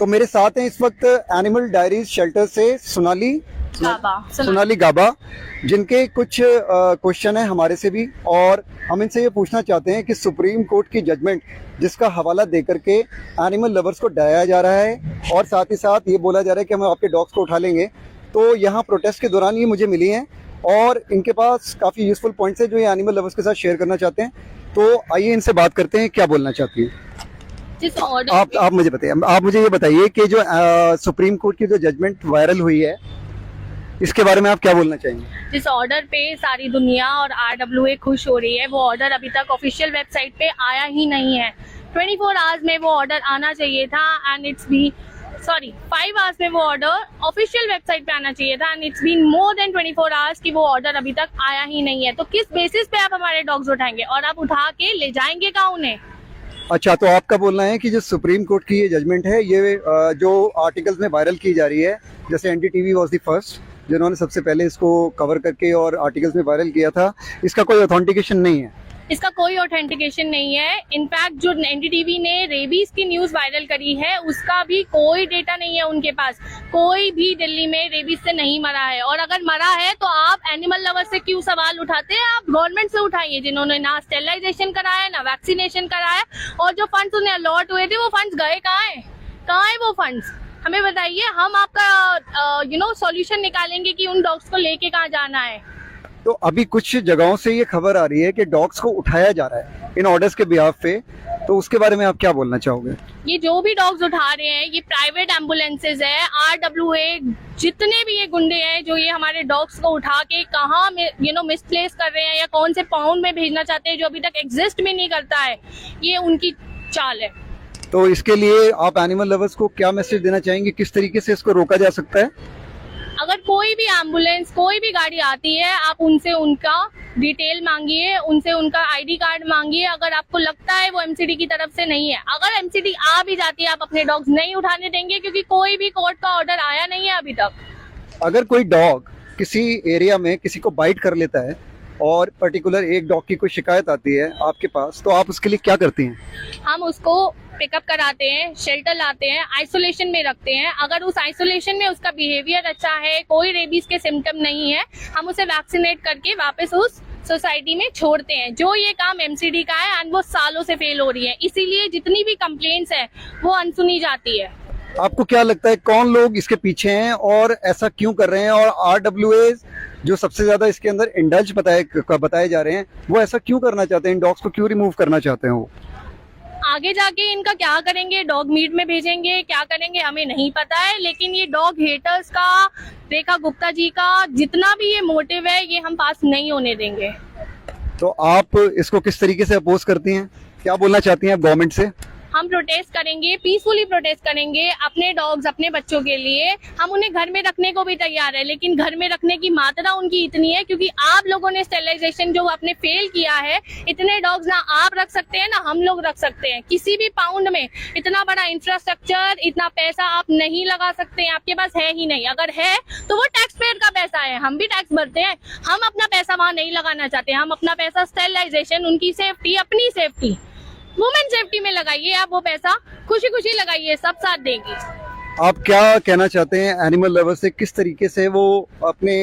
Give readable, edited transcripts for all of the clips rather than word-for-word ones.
तो मेरे साथ हैं इस वक्त एनिमल डायरीज शेल्टर से सोनाली गाबा, जिनके कुछ क्वेश्चन है हमारे से भी, और हम इनसे ये पूछना चाहते हैं कि सुप्रीम कोर्ट की जजमेंट जिसका हवाला देकर के एनिमल लवर्स को डराया जा रहा है और साथ ही साथ ये बोला जा रहा है कि हम आपके डॉग्स को उठा लेंगे, तो यहाँ प्रोटेस्ट के दौरान ये मुझे मिली हैं और इनके पास काफ़ी यूजफुल पॉइंट्स है जो ये एनिमल लवर्स के साथ शेयर करना चाहते हैं। तो आइए इनसे बात करते हैं, क्या बोलना चाहती हैं आप मुझे बताइए। आप मुझे ये बताइए कि जो सुप्रीम कोर्ट की जो जजमेंट वायरल हुई है इसके बारे में आप क्या बोलना चाहेंगे? जिस ऑर्डर पे सारी दुनिया और RWA खुश हो रही है, वो ऑर्डर अभी तक ऑफिशियल वेबसाइट पे आया ही नहीं है। 24 आवर्स में वो ऑर्डर आना चाहिए था एंड इट्स भी 5 आवर्स में वो ऑर्डर ऑफिशियल वेबसाइट पे आना चाहिए था and it's been more than 24 hours की वो ऑर्डर अभी तक आया ही नहीं है। तो किस बेसिस पे आप हमारे डॉग्स उठाएंगे और आप उठा के ले जाएंगे कहाँ उन्हें? अच्छा, तो आपका बोलना है कि जो सुप्रीम कोर्ट की ये जजमेंट है ये जो आर्टिकल्स में वायरल की जा रही है, जैसे NDTV वॉज द फर्स्ट जिन्होंने सबसे पहले इसको कवर करके और आर्टिकल्स में वायरल किया था, इसका कोई ऑथेंटिकेशन नहीं है? इसका कोई ऑथेंटिकेशन नहीं है। इनफैक्ट जो NDTV ने रेबीज की न्यूज वायरल करी है उसका भी कोई डेटा नहीं है उनके पास। कोई भी दिल्ली में रेबीज से नहीं मरा है, और अगर मरा है तो आप एनिमल लवर से क्यों सवाल उठाते हैं? आप गवर्नमेंट से उठाइए जिन्होंने ना स्टेरिलाइजेशन कराया ना वैक्सीनेशन कराया, और जो फंड्स उन्हें अलॉट हुए थे वो फंड्स गए कहाँ है वो फंड्स? हमें बताइए, हम आपका सॉल्यूशन निकालेंगे कि उन डॉग्स को लेके कहाँ जाना है। तो अभी कुछ जगहों से ये खबर आ रही है कि डॉग्स को उठाया जा रहा है इन ऑर्डर्स के बिहाफ पे, तो उसके बारे में आप क्या बोलना चाहोगे? ये जो भी डॉग्स उठा रहे हैं ये प्राइवेट एम्बुलेंसेज है। RWA जितने भी ये गुंडे हैं जो ये हमारे डॉग्स को उठा के कहाँ मिसप्लेस कर रहे हैं या कौन से पाउंड में भेजना चाहते हैं जो अभी तक एग्जिस्ट भी नहीं करता है, ये उनकी चाल है। तो इसके लिए आप एनिमल लवर्स को क्या मैसेज देना चाहेंगे, किस तरीके से इसको रोका जा सकता है? अगर कोई भी एम्बुलेंस कोई भी गाड़ी आती है आप उनसे उनका डिटेल मांगिए, उनसे उनका ID कार्ड मांगिए। अगर आपको लगता है वो MCD की तरफ से नहीं है, अगर MCD आ भी जाती है आप अपने डॉग्स नहीं उठाने देंगे क्योंकि कोई भी कोर्ट का ऑर्डर आया नहीं है अभी तक। अगर कोई डॉग किसी एरिया में किसी को बाइट कर लेता है और पर्टिकुलर एक डॉग की कोई शिकायत आती है आपके पास, तो आप उसके लिए क्या करती हैं? हम उसको पिकअप कराते हैं, शेल्टर लाते हैं, आइसोलेशन में रखते हैं। अगर उस आइसोलेशन में उसका बिहेवियर अच्छा है, कोई रेबीज के सिम्टम नहीं है, हम उसे वैक्सीनेट करके वापस उस सोसाइटी में छोड़ते हैं। जो ये काम MCD का है एंड वो सालों से फेल हो रही है, इसीलिए जितनी भी कंप्लेंट्स है वो अनसुनी जाती है। आपको क्या लगता है कौन लोग इसके पीछे हैं और ऐसा क्यों कर रहे हैं, और RWA जो सबसे ज्यादा इसके अंदर इंडल्ज बताए जा रहे हैं वो ऐसा क्यों करना चाहते हैं, इन डॉग्स को क्यों रिमूव करना चाहते हैं? वो आगे जाके इनका क्या करेंगे, डॉग मीट में भेजेंगे, क्या करेंगे हमें नहीं पता है, लेकिन ये डॉग हेटर्स का, रेखा गुप्ता जी का जितना भी ये मोटिव है ये हम पास नहीं होने देंगे। तो आप इसको किस तरीके से अपोज करती हैं, क्या बोलना चाहती हैं आप गवर्नमेंट से? हम प्रोटेस्ट करेंगे, पीसफुली प्रोटेस्ट करेंगे अपने डॉग्स अपने बच्चों के लिए। हम उन्हें घर में रखने को भी तैयार है, लेकिन घर में रखने की मात्रा उनकी इतनी है क्योंकि आप लोगों ने स्टेरिलाइजेशन जो आपने फेल किया है, इतने डॉग्स ना आप रख सकते हैं ना हम लोग रख सकते हैं। किसी भी पाउंड में इतना बड़ा इंफ्रास्ट्रक्चर, इतना पैसा आप नहीं लगा सकते हैं, आपके पास है ही नहीं। अगर है तो वो टैक्स पेयर का पैसा है, हम भी टैक्स भरते हैं। हम अपना पैसा वहां नहीं लगाना चाहते, हम अपना पैसा स्टेरिलाइजेशन, उनकी सेफ्टी, अपनी सेफ्टी, वुमेन सेफ्टी में लगाइए। आप वो पैसा खुशी खुशी लगाइए, सब साथ देंगे। आप क्या कहना चाहते हैं एनिमल लवर से, किस तरीके से वो अपने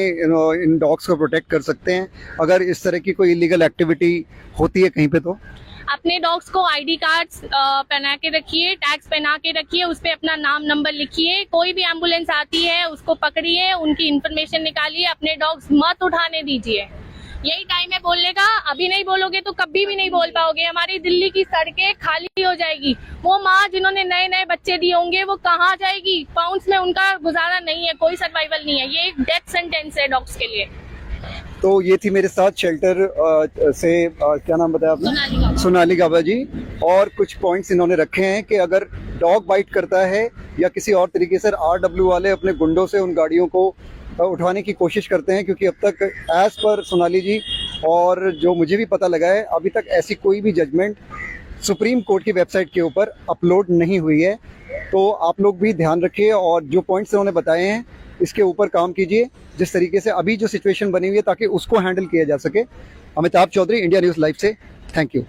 इन डॉग्स को प्रोटेक्ट कर सकते हैं अगर इस तरह की कोई इलीगल एक्टिविटी होती है कहीं पे? तो अपने डॉग्स को ID कार्ड्स पहना के रखिए, टैग्स पहना के रखिए, उस पे अपना नाम नंबर लिखिए। कोई भी एम्बुलेंस आती है उसको पकड़िए, उनकी इन्फॉर्मेशन निकालिए, अपने डॉग्स मत उठाने दीजिए। यही टाइम है बोलने का, अभी नहीं बोलोगे तो कभी भी नहीं बोल पाओगे। हमारी दिल्ली की सड़कें खाली हो जाएगी। वो माँ जिन्होंने नए नए बच्चे दिए होंगे वो कहाँ जाएगी? पाउंड्स में उनका गुजारा नहीं है, कोई सर्वाइवल नहीं है। ये एक डेथ सेंटेंस है डॉग्स के लिए। तो ये थी मेरे साथ शेल्टर से क्या नाम बताया आपने? सोनाली गाबा जी। और कुछ पॉइंट्स इन्होंने रखे हैं कि अगर डॉग बाइट करता है या किसी और तरीके से RW वाले अपने गुंडों से उन गाड़ियों को उठवाने की कोशिश करते हैं, क्योंकि अब तक एज पर सोनाली जी और जो मुझे भी पता लगा है अभी तक ऐसी कोई भी जजमेंट सुप्रीम कोर्ट की वेबसाइट के ऊपर अपलोड नहीं हुई है। तो आप लोग भी ध्यान रखिए और जो पॉइंट्स उन्होंने बताए हैं इसके ऊपर काम कीजिए, जिस तरीके से अभी जो सिचुएशन बनी हुई है ताकि उसको हैंडल किया जा सके। Amitabh Chaudhary, India news live से, थैंक यू।